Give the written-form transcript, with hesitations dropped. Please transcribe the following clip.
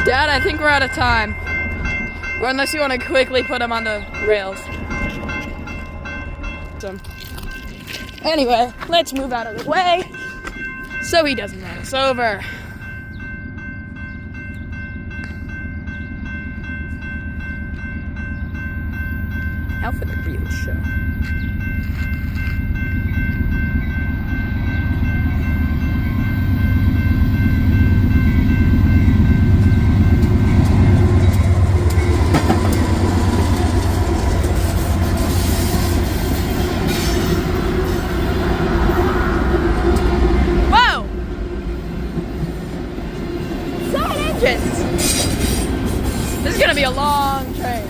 Dad, I think we're out of time. Or unless you want to quickly put him on the rails. So, anyway, let's move out of the way so he doesn't run us over. Now for the real show. This is gonna be a long train.